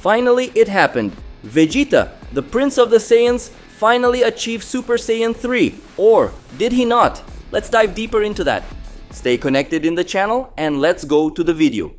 Finally, it happened. Vegeta, the Prince of the Saiyans, finally achieved Super Saiyan 3. Or did he not? Let's dive deeper into that. Stay connected in the channel and let's go to the video.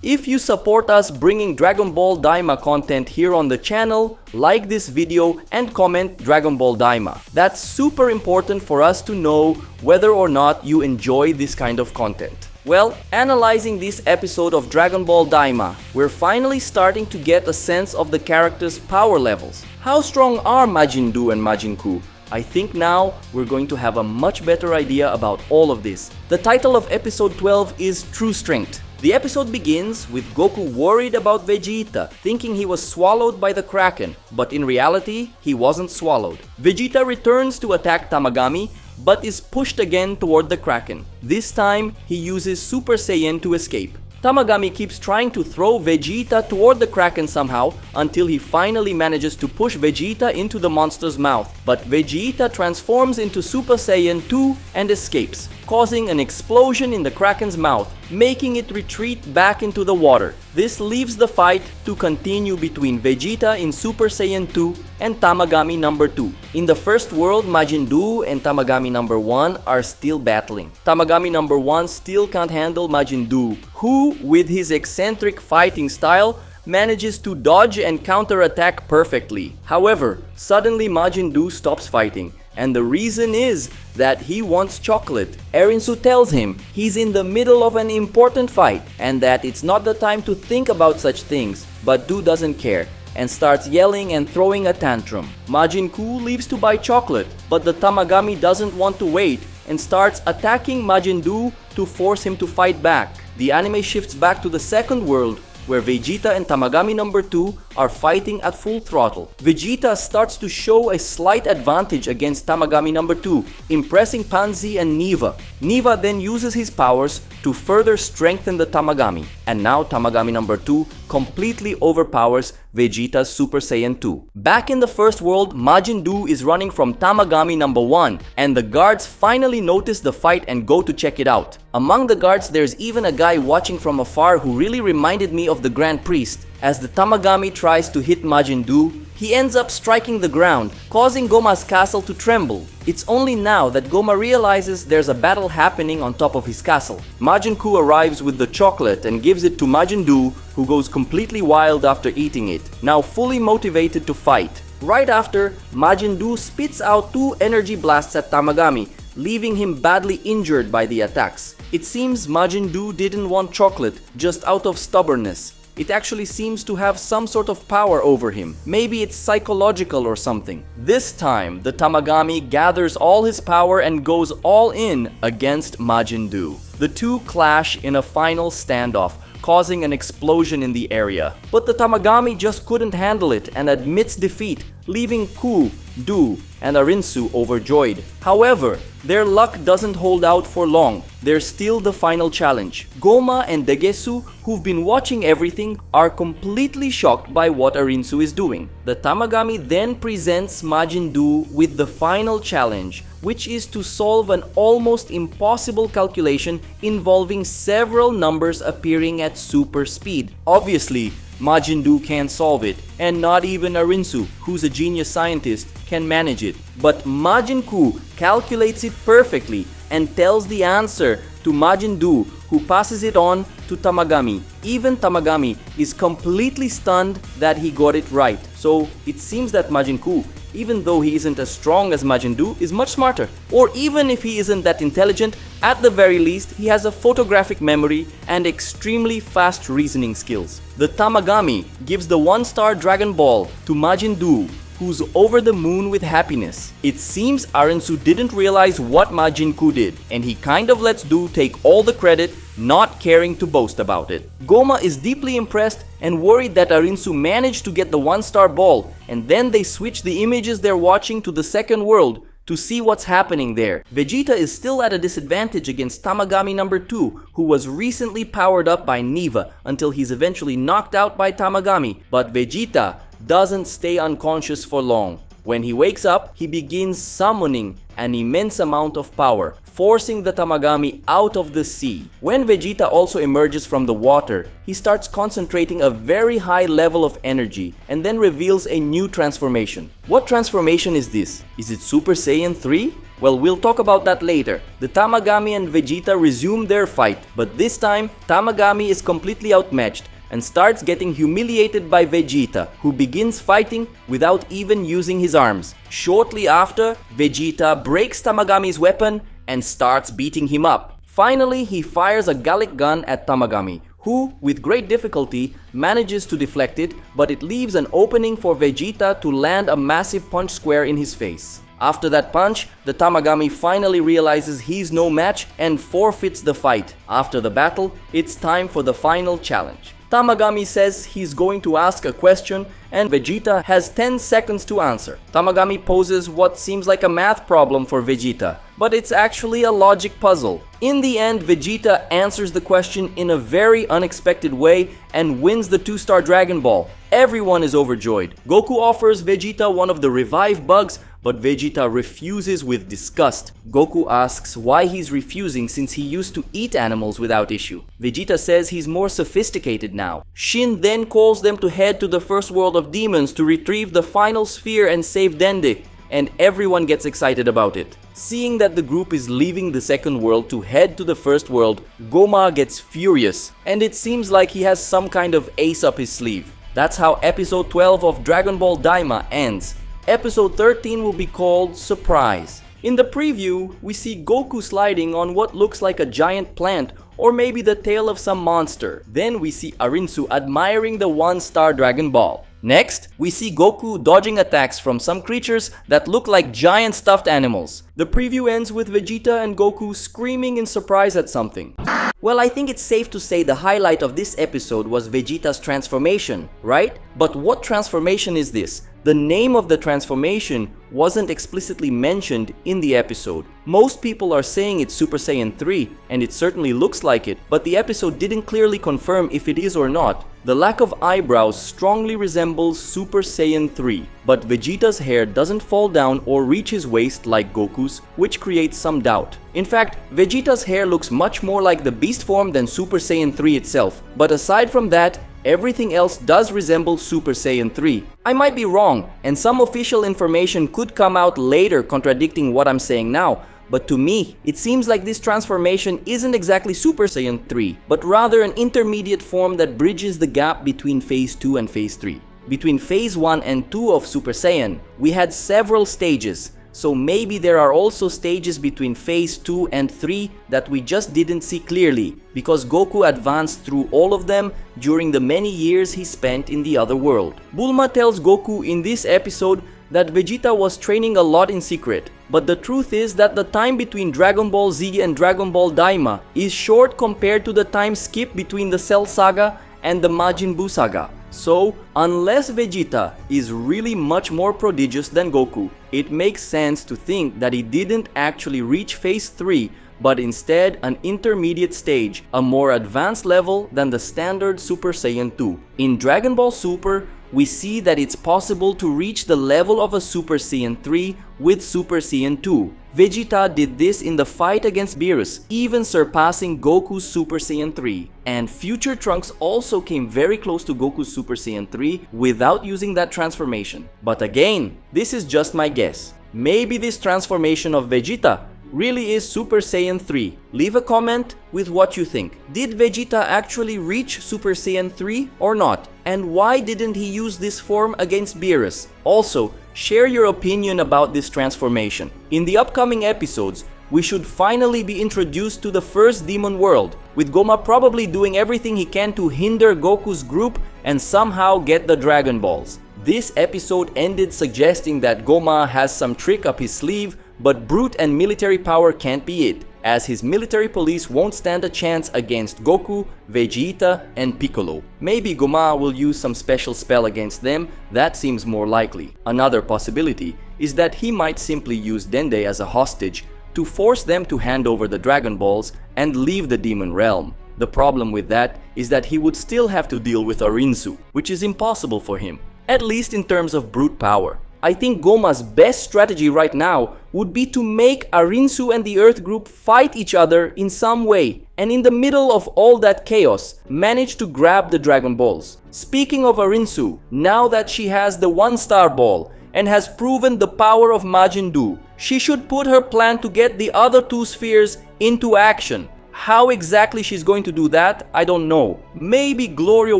If you support us bringing Dragon Ball DAIMA content here on the channel, like this video and comment Dragon Ball DAIMA. That's super important for us to know whether or not you enjoy this kind of content. Well, analyzing this episode of Dragon Ball DAIMA, we're finally starting to get a sense of the characters' power levels. How strong are Majin Buu and Majin Buu? I think now we're going to have a much better idea about all of this. The title of episode 12 is True Strength. The episode begins with Goku worried about Vegeta, thinking he was swallowed by the Kraken, but in reality, he wasn't swallowed. Vegeta returns to attack Tamagami, but is pushed again toward the Kraken. This time, he uses Super Saiyan to escape. Tamagami keeps trying to throw Vegeta toward the Kraken somehow until he finally manages to push Vegeta into the monster's mouth. But Vegeta transforms into Super Saiyan 2 and escapes, causing an explosion in the Kraken's mouth, making it retreat back into the water. This leaves the fight to continue between Vegeta in Super Saiyan 2 and Tamagami number 2. In the first world, Majin Buu and Tamagami number 1 are still battling. Tamagami number 1 still can't handle Majin Buu, who, with his eccentric fighting style, manages to dodge and counterattack perfectly. However, suddenly Majin Buu stops fighting, and the reason is that he wants chocolate. Erinsu tells him he's in the middle of an important fight and that it's not the time to think about such things, but Buu doesn't care and starts yelling and throwing a tantrum. Majin Buu leaves to buy chocolate, but the Tamagami doesn't want to wait and starts attacking Majin Buu to force him to fight back. The anime shifts back to the second world, where Vegeta and Tamagami number 2 are fighting at full throttle. Vegeta starts to show a slight advantage against Tamagami number 2, impressing Panzi and Neva. Neva then uses his powers to further strengthen the Tamagami, and now Tamagami number 2 completely overpowers Vegeta's Super Saiyan 2. Back in the first world, Majin Buu is running from Tamagami number 1, and the guards finally notice the fight and go to check it out. Among the guards, there's even a guy watching from afar who really reminded me of the Grand Priest. As the Tamagami tries to hit Majin Buu, he ends up striking the ground, causing Goma's castle to tremble. It's only now that Goma realizes there's a battle happening on top of his castle. Majin Buu arrives with the chocolate and gives it to Majin Buu, who goes completely wild after eating it, now fully motivated to fight. Right after, Majin Buu spits out 2 energy blasts at Tamagami, leaving him badly injured by the attacks. It seems Majin Buu didn't want chocolate just out of stubbornness. It actually seems to have some sort of power over him. Maybe it's psychological or something. This time, the Tamagami gathers all his power and goes all in against Majin Buu. The two clash in a final standoff, causing an explosion in the area. But the Tamagami just couldn't handle it and admits defeat, leaving Ku, Buu, and Erinsu overjoyed. However, their luck doesn't hold out for long. There's still the final challenge. Goma and Degesu, who've been watching everything, are completely shocked by what Erinsu is doing. The Tamagami then presents Majin Buu with the final challenge, which is to solve an almost impossible calculation involving several numbers appearing at super speed. Obviously, Majin Buu can't solve it, and not even Erinsu, who's a genius scientist, can manage it. But Majin Buu calculates it perfectly and tells the answer to Majin Buu, who passes it on to Tamagami. Even Tamagami is completely stunned that he got it right. So it seems that Majin Buu, even though he isn't as strong as Majin Buu, is much smarter. Or even if he isn't that intelligent, at the very least, he has a photographic memory and extremely fast reasoning skills. The Tamagami gives the 1-star Dragon Ball to Majin Buu, who's over the moon with happiness. It seems Erinsu didn't realize what Majin Buu did, and he kind of lets Buu take all the credit, not caring to boast about it. Goma is deeply impressed and worried that Erinsu managed to get the 1-star ball, and then they switch the images they're watching to the second world to see what's happening there. Vegeta is still at a disadvantage against Tamagami number 2, who was recently powered up by Neva until he's eventually knocked out by Tamagami. But Vegeta doesn't stay unconscious for long. When he wakes up, he begins summoning an immense amount of power, forcing the Tamagami out of the sea. When Vegeta also emerges from the water, he starts concentrating a very high level of energy and then reveals a new transformation. What transformation is this? Is it Super Saiyan 3? Well, we'll talk about that later. The Tamagami and Vegeta resume their fight, but this time, Tamagami is completely outmatched and starts getting humiliated by Vegeta, who begins fighting without even using his arms. Shortly after, Vegeta breaks Tamagami's weapon and starts beating him up. Finally, he fires a Gallic gun at Tamagami, who, with great difficulty, manages to deflect it, but it leaves an opening for Vegeta to land a massive punch square in his face. After that punch, the Tamagami finally realizes he's no match and forfeits the fight. After the battle, it's time for the final challenge. Tamagami says he's going to ask a question and Vegeta has 10 seconds to answer. Tamagami poses what seems like a math problem for Vegeta, but it's actually a logic puzzle. In the end, Vegeta answers the question in a very unexpected way and wins the 2-star Dragon Ball. Everyone is overjoyed. Goku offers Vegeta one of the revive bugs, but Vegeta refuses with disgust. Goku asks why he's refusing since he used to eat animals without issue. Vegeta says he's more sophisticated now. Shin then calls them to head to the first world of demons to retrieve the final sphere and save Dende, and everyone gets excited about it. Seeing that the group is leaving the second world to head to the first world, Goma gets furious, and it seems like he has some kind of ace up his sleeve. That's how episode 12 of Dragon Ball DAIMA ends. Episode 13 will be called Surprise. In the preview, we see Goku sliding on what looks like a giant plant or maybe the tail of some monster. Then we see Arinsu admiring the 1-star Dragon Ball. Next, we see Goku dodging attacks from some creatures that look like giant stuffed animals. The preview ends with Vegeta and Goku screaming in surprise at something. Well, I think it's safe to say the highlight of this episode was Vegeta's transformation, right? But what transformation is this? The name of the transformation wasn't explicitly mentioned in the episode. Most people are saying it's Super Saiyan 3, and it certainly looks like it, but the episode didn't clearly confirm if it is or not. The lack of eyebrows strongly resembles Super Saiyan 3, but Vegeta's hair doesn't fall down or reach his waist like Goku's, which creates some doubt. In fact, Vegeta's hair looks much more like the beast form than Super Saiyan 3 itself, but aside from that, everything else does resemble Super Saiyan 3. I might be wrong, and some official information could come out later contradicting what I'm saying now, but to me, it seems like this transformation isn't exactly Super Saiyan 3, but rather an intermediate form that bridges the gap between Phase 2 and Phase 3. Between Phase 1 and 2 of Super Saiyan, we had several stages, so maybe there are also stages between Phase 2 and 3 that we just didn't see clearly, because Goku advanced through all of them during the many years he spent in the other world. Bulma tells Goku in this episode that Vegeta was training a lot in secret, but the truth is that the time between Dragon Ball Z and Dragon Ball DAIMA is short compared to the time skip between the Cell Saga and the Majin Buu Saga. So, unless Vegeta is really much more prodigious than Goku, it makes sense to think that he didn't actually reach Phase 3, but instead an intermediate stage, a more advanced level than the standard Super Saiyan 2. In Dragon Ball Super, we see that it's possible to reach the level of a Super Saiyan 3 with Super Saiyan 2. Vegeta did this in the fight against Beerus, even surpassing Goku's Super Saiyan 3. And future Trunks also came very close to Goku's Super Saiyan 3 without using that transformation. But again, this is just my guess. Maybe this transformation of Vegeta really is Super Saiyan 3. Leave a comment with what you think. Did Vegeta actually reach Super Saiyan 3 or not? And why didn't he use this form against Beerus? Also, share your opinion about this transformation. In the upcoming episodes, we should finally be introduced to the first demon world, with Goma probably doing everything he can to hinder Goku's group and somehow get the Dragon Balls. This episode ended suggesting that Goma has some trick up his sleeve, but brute and military power can't be it, as his military police won't stand a chance against Goku, Vegeta, and Piccolo. Maybe Goma will use some special spell against them, that seems more likely. Another possibility is that he might simply use Dende as a hostage to force them to hand over the Dragon Balls and leave the demon realm. The problem with that is that he would still have to deal with Arinsu, which is impossible for him, at least in terms of brute power. I think Goma's best strategy right now would be to make Arinsu and the Earth group fight each other in some way, and in the middle of all that chaos, manage to grab the Dragon Balls. Speaking of Arinsu, now that she has the 1-star ball and has proven the power of Majin Buu, she should put her plan to get the other 2 spheres into action. How exactly she's going to do that, I don't know. Maybe Glorio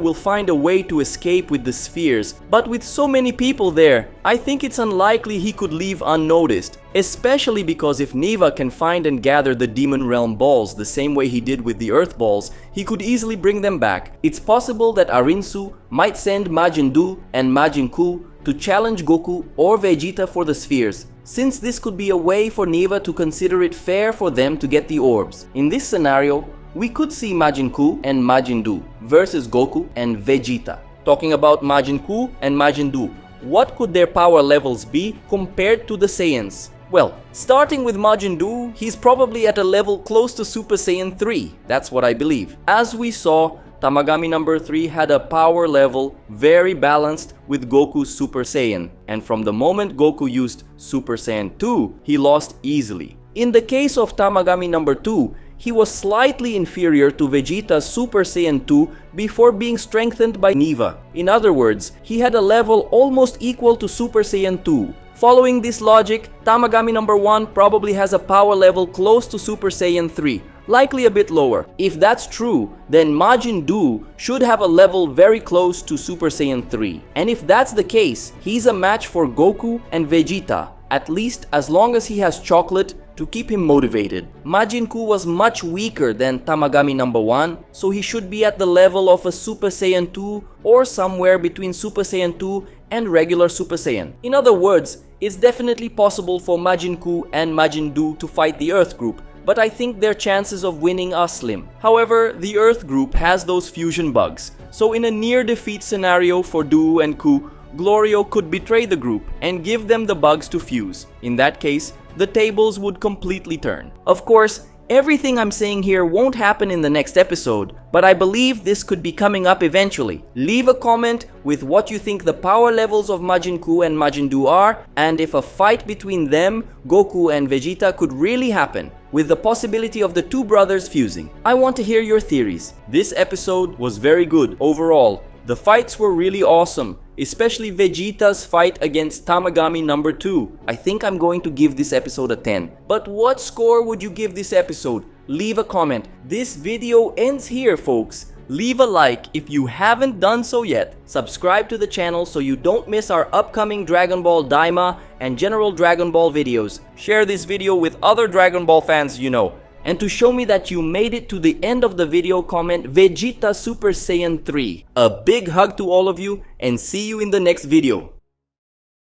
will find a way to escape with the spheres, but with so many people there, I think it's unlikely he could leave unnoticed. Especially because if Neva can find and gather the Demon Realm balls the same way he did with the Earth balls, he could easily bring them back. It's possible that Arinsu might send Majin Buu and Majin Buu to challenge Goku or Vegeta for the spheres, since this could be a way for Neva to consider it fair for them to get the orbs. In this scenario, we could see Majin Buu and Majin Buu versus Goku and Vegeta. Talking about Majin Buu and Majin Buu, what could their power levels be compared to the Saiyans? Well, starting with Majin Buu, he's probably at a level close to Super Saiyan 3, that's what I believe. As we saw, Tamagami number 3 had a power level very balanced with Goku's Super Saiyan, and from the moment Goku used Super Saiyan 2, he lost easily. In the case of Tamagami number 2, he was slightly inferior to Vegeta's Super Saiyan 2 before being strengthened by Neva. In other words, he had a level almost equal to Super Saiyan 2. Following this logic, Tamagami number 1 probably has a power level close to Super Saiyan 3, likely a bit lower. If that's true, then Majin Buu should have a level very close to Super Saiyan 3. And if that's the case, he's a match for Goku and Vegeta, at least as long as he has chocolate to keep him motivated. Majin Buu was much weaker than Tamagami number 1, so he should be at the level of a Super Saiyan 2 or somewhere between Super Saiyan 2 and regular Super Saiyan. In other words, it's definitely possible for Majin Buu and Majin Buu to fight the Earth group, but I think their chances of winning are slim. However, the Earth group has those fusion bugs, so in a near defeat scenario for Buu and Buu, Glorio could betray the group and give them the bugs to fuse. In that case, the tables would completely turn. Of course, everything I'm saying here won't happen in the next episode, but I believe this could be coming up eventually. Leave a comment with what you think the power levels of Majin Buu and Majin Buu are, and if a fight between them, Goku and Vegeta could really happen, with the possibility of the 2 brothers fusing. I want to hear your theories. This episode was very good overall. The fights were really awesome, especially Vegeta's fight against Tamagami number 2. I think I'm going to give this episode a 10. But what score would you give this episode? Leave a comment. This video ends here, folks. Leave a like if you haven't done so yet. Subscribe to the channel so you don't miss our upcoming Dragon Ball DAIMA and general Dragon Ball videos. Share this video with other Dragon Ball fans you know. And to show me that you made it to the end of the video, comment Vegeta Super Saiyan 3. A big hug to all of you and see you in the next video.